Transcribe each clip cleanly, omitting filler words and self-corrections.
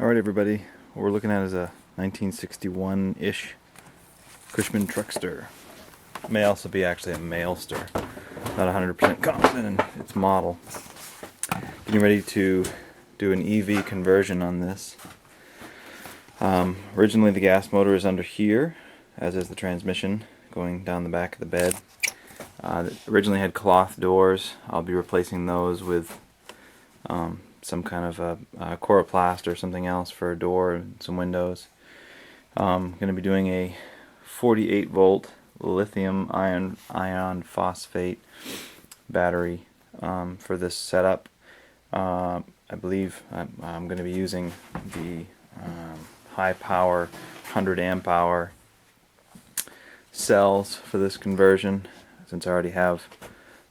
Alright everybody, what we're looking at is a 1961-ish Cushman Truckster. It may also be actually a Mailster. Not 100% confident in its model. Getting ready to do an EV conversion on this. Originally the gas motor is under here, as is the transmission going down the back of the bed. It originally had cloth doors. I'll be replacing those with some kind of a coroplast or something else for a door and some windows. I'm going to be doing a 48 volt lithium ion phosphate battery for this setup. I believe I'm going to be using the high power 100 amp hour cells for this conversion, since I already have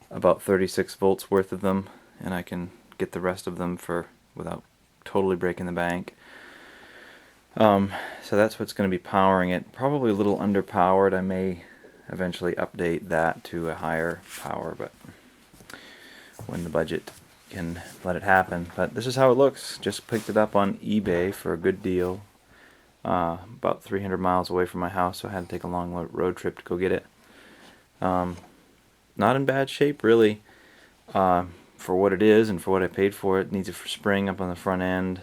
about 36 volts worth of them, and I can get the rest of them for without totally breaking the bank. So that's what's going to be powering it. Probably a little underpowered. I may eventually update that to a higher power, but when the budget can let it happen. But this is how it looks. Just picked it up on eBay for a good deal. About 300 miles away from my house, so I had to take a long road trip to go get it. Not in bad shape, really. For what it is and for what I paid for it. It needs a spring up on the front end.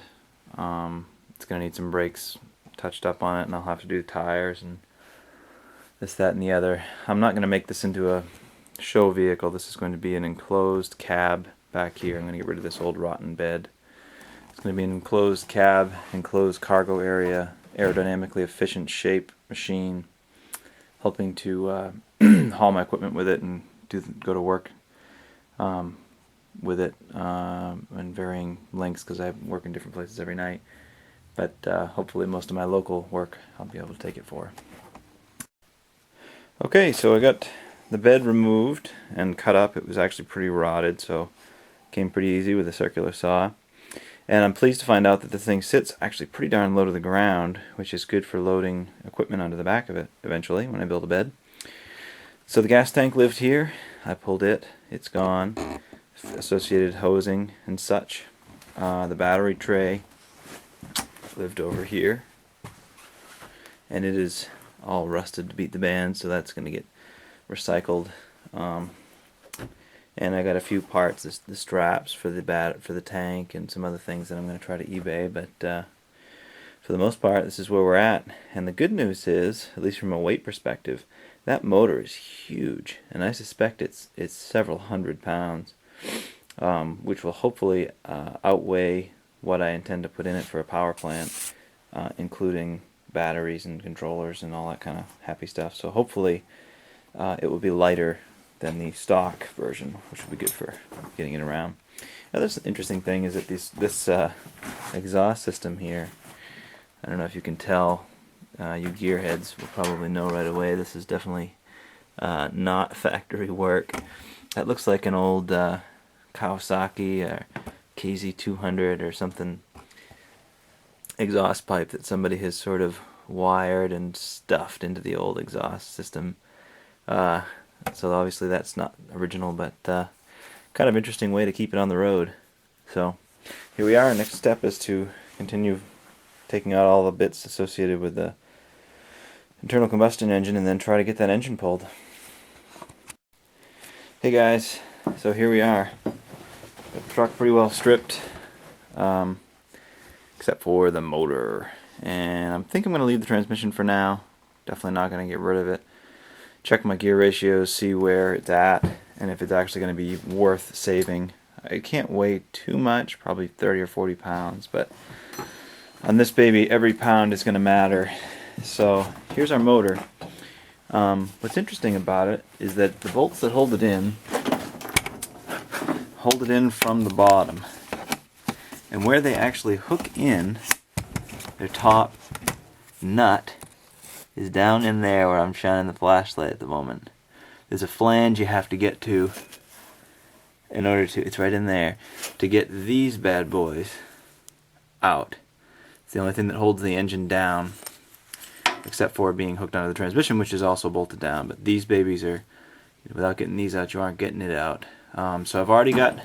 It's going to need some brakes touched up on it, and I'll have to do the tires and this, that, and the other. I'm not going to make this into a show vehicle. This is going to be an enclosed cab back here. I'm going to get rid of this old rotten bed. It's going to be an enclosed cab, enclosed cargo area, aerodynamically efficient shape machine, helping to haul my equipment with it and go to work with it in varying lengths, because I work in different places every night. But hopefully most of my local work I'll be able to take it for. Okay, so I got the bed removed and cut up. It was actually pretty rotted, so it came pretty easy with a circular saw. And I'm pleased to find out that the thing sits actually pretty darn low to the ground, which is good for loading equipment onto the back of it eventually when I build a bed. So the gas tank lived here. I pulled it. It's gone. Associated hosing and such. The battery tray lived over here, and it is all rusted to beat the band, so that's going to get recycled. And I got a few parts, the straps for the tank and some other things that I'm going to try to eBay, but for the most part this is where we're at. And the good news is, at least from a weight perspective, that motor is huge, and I suspect it's several hundred pounds, which will hopefully outweigh what I intend to put in it for a power plant, including batteries and controllers and all that kind of happy stuff. So hopefully it will be lighter than the stock version, which will be good for getting it around. Now, this interesting thing is that this exhaust system here, I don't know if you can tell, you gearheads will probably know right away, this is definitely not factory work. That looks like an old Kawasaki or KZ200 or something exhaust pipe that somebody has sort of wired and stuffed into the old exhaust system. So obviously that's not original, but kind of interesting way to keep it on the road. So here we are. Next step is to continue taking out all the bits associated with the internal combustion engine and then try to get that engine pulled. Hey guys, so here we are. Got the truck pretty well stripped, except for the motor. And I think I'm going to leave the transmission for now. Definitely not going to get rid of it. Check my gear ratios, see where it's at, and if it's actually going to be worth saving. It can't weigh too much, probably 30 or 40 pounds, but on this baby every pound is going to matter. So here's our motor. What's interesting about it is that the bolts that hold it in from the bottom, and where they actually hook in, their top nut is down in there where I'm shining the flashlight at the moment. There's a flange you have to get to in order to, it's right in there, to get these bad boys out. It's the only thing that holds the engine down, except for being hooked onto the transmission, which is also bolted down. But these babies are, without getting these out, you aren't getting it out. So I've already got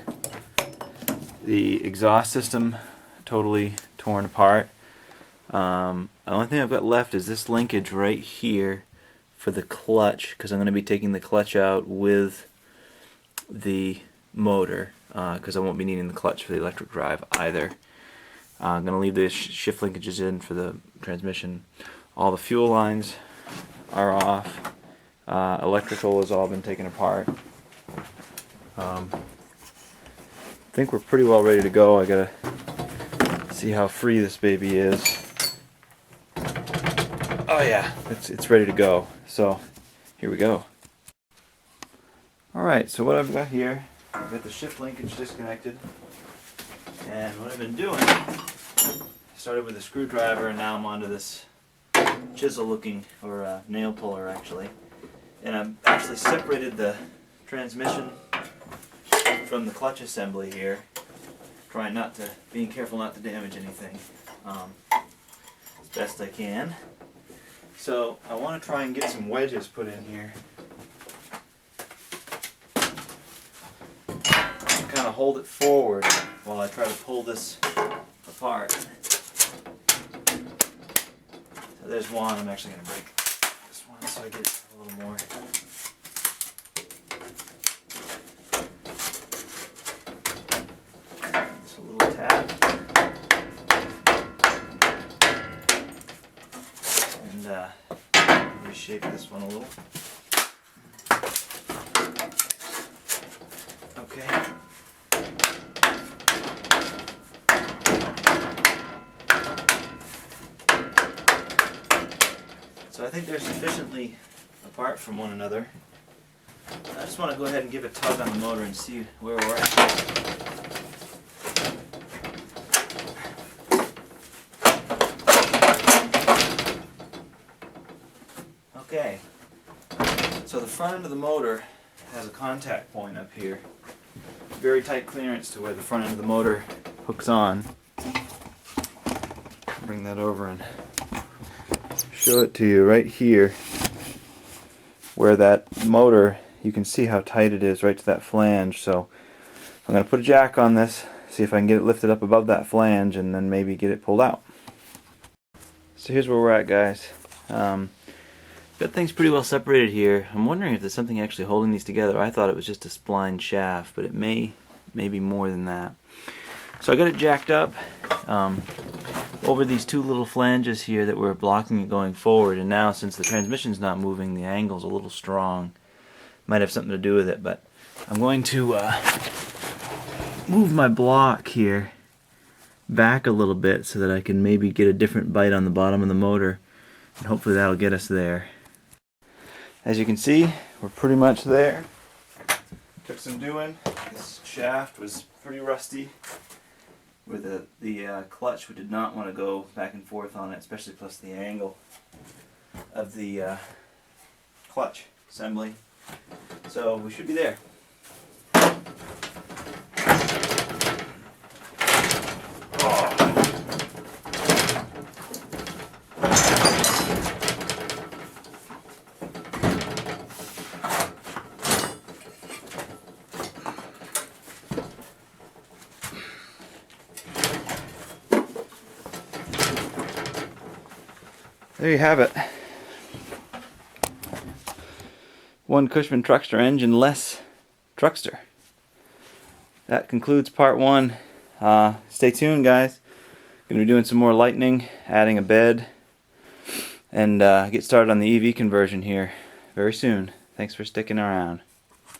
the exhaust system totally torn apart. The only thing I've got left is this linkage right here for the clutch, because I'm going to be taking the clutch out with the motor, because I won't be needing the clutch for the electric drive either. I'm going to leave the shift linkages in for the transmission. All the fuel lines are off. Electrical has all been taken apart. I think we're pretty well ready to go. I gotta see how free this baby is. Oh yeah, it's ready to go. So here we go. Alright, so what I've got here, I've got the shift linkage disconnected. And what I've been doing, I started with a screwdriver and now I'm onto this chisel looking, or nail puller actually. And I've actually separated the transmission from the clutch assembly here, being careful not to damage anything as best I can. So I want to try and get some wedges put in here. Kind of hold it forward while I try to pull this apart. So there's one. I'm actually going to break this one so I get a little more. Just a little tap. And reshape this one a little. Okay. So I think they're sufficiently apart from one another. I just want to go ahead and give a tug on the motor and see where we're at. Okay, so the front end of the motor has a contact point up here. Very tight clearance to where the front end of the motor hooks on. Bring that over and show it to you right here, where that motor, you can see how tight it is right to that flange. So I'm going to put a jack on this, see if I can get it lifted up above that flange and then maybe get it pulled out. So here's where we're at, guys. Got things pretty well separated here. I'm wondering if there's something actually holding these together. I thought it was just a spline shaft, but it may be more than that. So I got it jacked up over these two little flanges here that were blocking it going forward, and now since the transmission's not moving, the angle's a little strong. Might have something to do with it, but I'm going to move my block here back a little bit so that I can maybe get a different bite on the bottom of the motor, and hopefully that'll get us there. As you can see, we're pretty much there. Took some doing. This shaft was pretty rusty. With the clutch, we did not want to go back and forth on it, especially plus the angle of the clutch assembly. So we should be there. There you have it. One Cushman Truckster engine less Truckster. That concludes part one. Stay tuned, guys. Gonna be doing some more lightning, adding a bed, and get started on the EV conversion here very soon. Thanks for sticking around.